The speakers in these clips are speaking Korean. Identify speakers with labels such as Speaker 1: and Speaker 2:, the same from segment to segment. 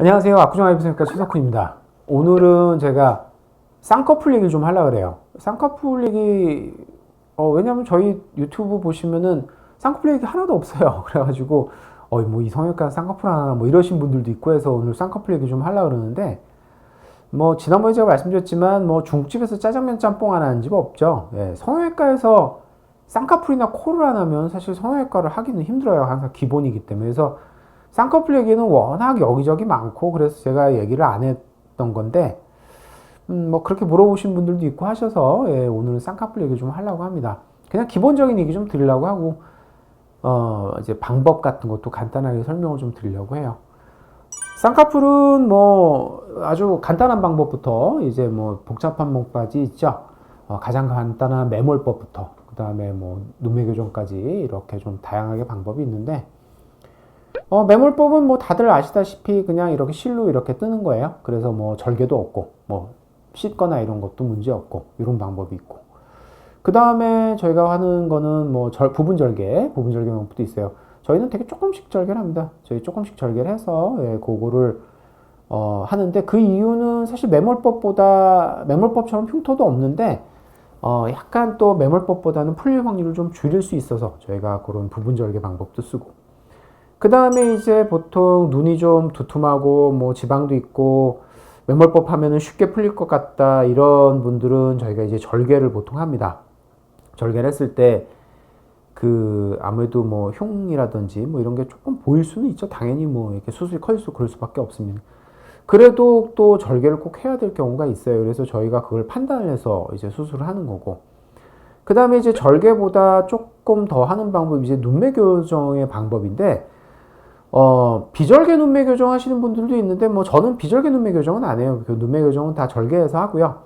Speaker 1: 안녕하세요. 압구정 아이비스니까 최석훈입니다. 오늘은 제가 쌍꺼풀 얘기를 좀 하려고 그래요. 쌍꺼풀 얘기, 왜냐면 저희 유튜브 보시면은 쌍꺼풀 얘기 하나도 없어요. 그래가지고, 뭐 이 성형외과 쌍꺼풀 하나, 뭐 이러신 분들도 있고 해서 오늘 쌍꺼풀 얘기 좀 하려고 그러는데, 뭐 지난번에 제가 말씀드렸지만, 뭐 중국집에서 짜장면 짬뽕 안 하는 집 없죠. 예, 성형외과에서 쌍꺼풀이나 코를 안 하면 사실 성형외과를 하기는 힘들어요. 항상 기본이기 때문에. 그래서 쌍꺼풀 얘기는 워낙 여기저기 많고 그래서 제가 얘기를 안 했던 건데 뭐 그렇게 물어보신 분들도 있고 하셔서 예, 오늘은 쌍꺼풀 얘기 좀 하려고 합니다. 그냥 기본적인 얘기 좀 드리려고 하고 이제 방법 같은 것도 간단하게 설명을 좀 드리려고 해요. 쌍꺼풀은 뭐 아주 간단한 방법부터 이제 뭐 복잡한 방법까지 있죠. 가장 간단한 매몰법부터 그 다음에 뭐 눈매 교정까지 이렇게 좀 다양하게 방법이 있는데 매몰법은 뭐 다들 아시다시피 그냥 이렇게 실로 이렇게 뜨는 거예요. 그래서 뭐 절개도 없고, 뭐 씻거나 이런 것도 문제 없고, 이런 방법이 있고. 그 다음에 저희가 하는 거는 뭐 부분 절개 방법도 있어요. 저희는 되게 조금씩 절개를 합니다. 저희 조금씩 절개를 해서, 예, 그거를, 하는데 그 이유는 사실 매몰법처럼 흉터도 없는데, 약간 또 매몰법보다는 풀릴 확률을 좀 줄일 수 있어서 저희가 그런 부분 절개 방법도 쓰고, 그 다음에 이제 보통 눈이 좀 두툼하고 뭐 지방도 있고 매몰법 하면은 쉽게 풀릴 것 같다 이런 분들은 저희가 이제 절개를 보통 합니다. 절개를 했을 때 그 아무래도 뭐 흉이라든지 뭐 이런 게 조금 보일 수는 있죠. 당연히 뭐 이렇게 수술이 커질 수 그럴 수밖에 없습니다. 그래도 또 절개를 꼭 해야 될 경우가 있어요. 그래서 저희가 그걸 판단을 해서 이제 수술을 하는 거고. 그 다음에 이제 절개보다 조금 더 하는 방법이 이제 눈매 교정의 방법인데 비절개 눈매 교정 하시는 분들도 있는데, 뭐, 저는 비절개 눈매 교정은 안 해요. 그 눈매 교정은 다 절개해서 하고요.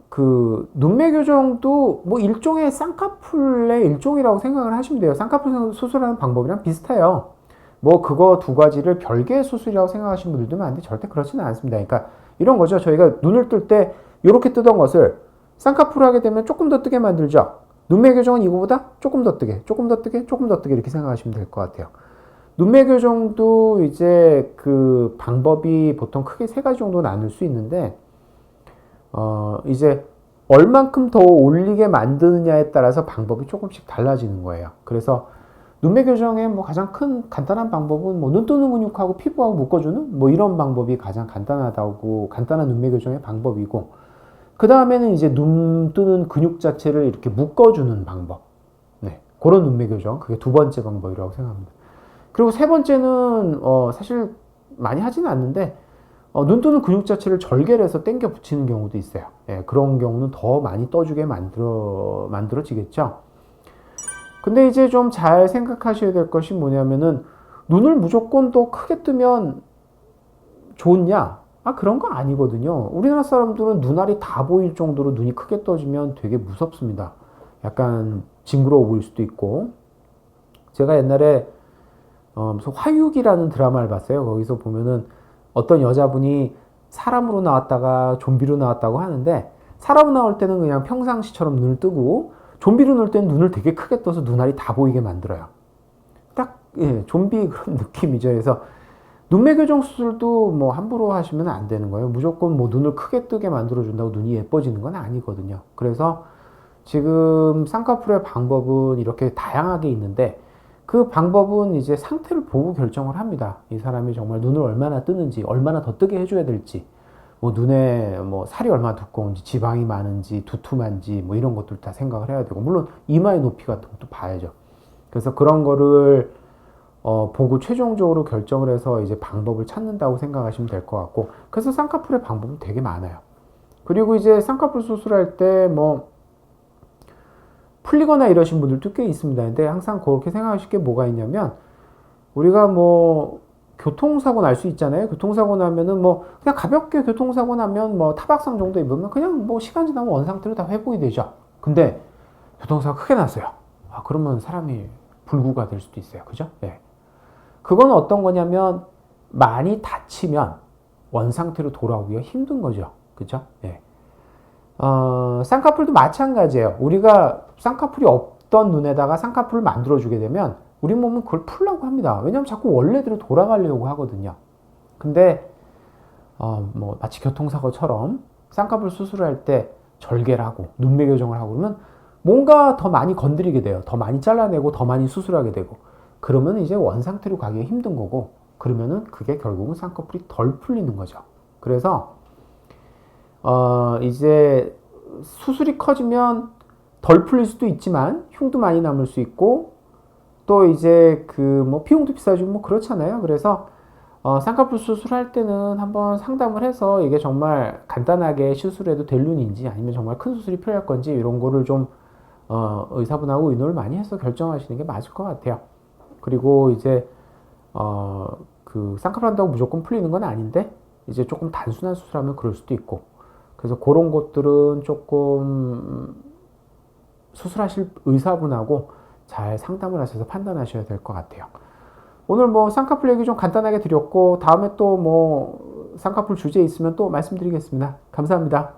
Speaker 1: 그, 눈매 교정도 뭐 일종의 쌍꺼풀의 일종이라고 생각을 하시면 돼요. 쌍꺼풀 수술하는 방법이랑 비슷해요. 뭐, 그거 두 가지를 별개의 수술이라고 생각하시는 분들도 많은데, 절대 그렇지는 않습니다. 그러니까, 이런 거죠. 저희가 눈을 뜰 때, 이렇게 뜨던 것을 쌍꺼풀 하게 되면 조금 더 뜨게 만들죠. 눈매 교정은 이거보다 조금 더 뜨게, 조금 더 뜨게, 조금 더 뜨게 이렇게 생각하시면 될 것 같아요. 눈매 교정도 이제 그 방법이 보통 크게 세 가지 정도 나눌 수 있는데, 이제 얼만큼 더 올리게 만드느냐에 따라서 방법이 조금씩 달라지는 거예요. 그래서 눈매 교정의 뭐 가장 큰 간단한 방법은 뭐 눈 뜨는 근육하고 피부하고 묶어주는 뭐 이런 방법이 가장 간단한 눈매 교정의 방법이고, 그 다음에는 이제 눈 뜨는 근육 자체를 이렇게 묶어주는 방법. 네. 그런 눈매 교정. 그게 두 번째 방법이라고 생각합니다. 그리고 세 번째는 사실 많이 하지는 않는데 눈 뜨는 근육 자체를 절개를 해서 당겨 붙이는 경우도 있어요. 예, 그런 경우는 더 많이 떠주게 만들어지겠죠. 근데 이제 좀 잘 생각하셔야 될 것이 뭐냐면은 눈을 무조건 더 크게 뜨면 좋냐? 그런 거 아니거든요. 우리나라 사람들은 눈알이 다 보일 정도로 눈이 크게 떠지면 되게 무섭습니다. 약간 징그러워 보일 수도 있고. 제가 옛날에 무슨 화육이라는 드라마를 봤어요. 거기서 보면은 어떤 여자분이 사람으로 나왔다가 좀비로 나왔다고 하는데, 사람으로 나올 때는 그냥 평상시처럼 눈을 뜨고 좀비로 나올 때는 눈을 되게 크게 떠서 눈알이 다 보이게 만들어요. 딱 예, 좀비 그런 느낌이죠. 그래서 눈매 교정 수술도 뭐 함부로 하시면 안 되는 거예요. 무조건 뭐 눈을 크게 뜨게 만들어 준다고 눈이 예뻐지는 건 아니거든요. 그래서 지금 쌍꺼풀의 방법은 이렇게 다양하게 있는데, 그 방법은 이제 상태를 보고 결정을 합니다. 이 사람이 정말 눈을 얼마나 뜨는지, 얼마나 더 뜨게 해줘야 될지, 뭐 눈에 뭐 살이 얼마나 두꺼운지, 지방이 많은지, 두툼한지, 뭐 이런 것들 다 생각을 해야 되고, 물론 이마의 높이 같은 것도 봐야죠. 그래서 그런 거를 보고 최종적으로 결정을 해서 이제 방법을 찾는다고 생각하시면 될 것 같고, 그래서 쌍꺼풀의 방법은 되게 많아요. 그리고 이제 쌍꺼풀 수술할 때 뭐 풀리거나 이러신 분들도 꽤 있습니다. 근데 항상 그렇게 생각하실 게 뭐가 있냐면, 우리가 뭐 교통사고 날 수 있잖아요. 교통사고 나면은 뭐 그냥 가볍게 교통사고 나면 뭐 타박상 정도 입으면 그냥 뭐 시간 지나면 원상태로 다 회복이 되죠. 근데 교통사고 크게 났어요. 그러면 사람이 불구가 될 수도 있어요. 그죠? 예. 그건 어떤 거냐면 많이 다치면 원상태로 돌아오기가 힘든 거죠. 그죠? 예. 쌍꺼풀도 마찬가지예요. 우리가 쌍꺼풀이 없던 눈에다가 쌍꺼풀을 만들어주게 되면 우리 몸은 그걸 풀려고 합니다. 왜냐면 자꾸 원래대로 돌아가려고 하거든요. 근데 뭐 마치 교통사고처럼 쌍꺼풀 수술할 때 절개를 하고 눈매 교정을 하고 그러면 뭔가 더 많이 건드리게 돼요. 더 많이 잘라내고 더 많이 수술하게 되고 그러면 이제 원상태로 가기가 힘든 거고 그러면은 그게 결국은 쌍꺼풀이 덜 풀리는 거죠. 그래서 이제 수술이 커지면 덜 풀릴 수도 있지만 흉도 많이 남을 수 있고 또 이제 그 뭐 비용도 비싸지고 뭐 그렇잖아요. 그래서 쌍꺼풀 수술할 때는 한번 상담을 해서 이게 정말 간단하게 시술해도 될 눈인지 아니면 정말 큰 수술이 필요할 건지 이런 거를 좀 의사분하고 의논을 많이 해서 결정하시는 게 맞을 것 같아요. 그리고 이제 그 쌍꺼풀 한다고 무조건 풀리는 건 아닌데 이제 조금 단순한 수술하면 그럴 수도 있고 그래서 그런 것들은 조금 수술하실 의사분하고 잘 상담을 하셔서 판단하셔야 될 것 같아요. 오늘 뭐 쌍꺼풀 얘기 좀 간단하게 드렸고 다음에 또 뭐 쌍꺼풀 주제 있으면 또 말씀드리겠습니다. 감사합니다.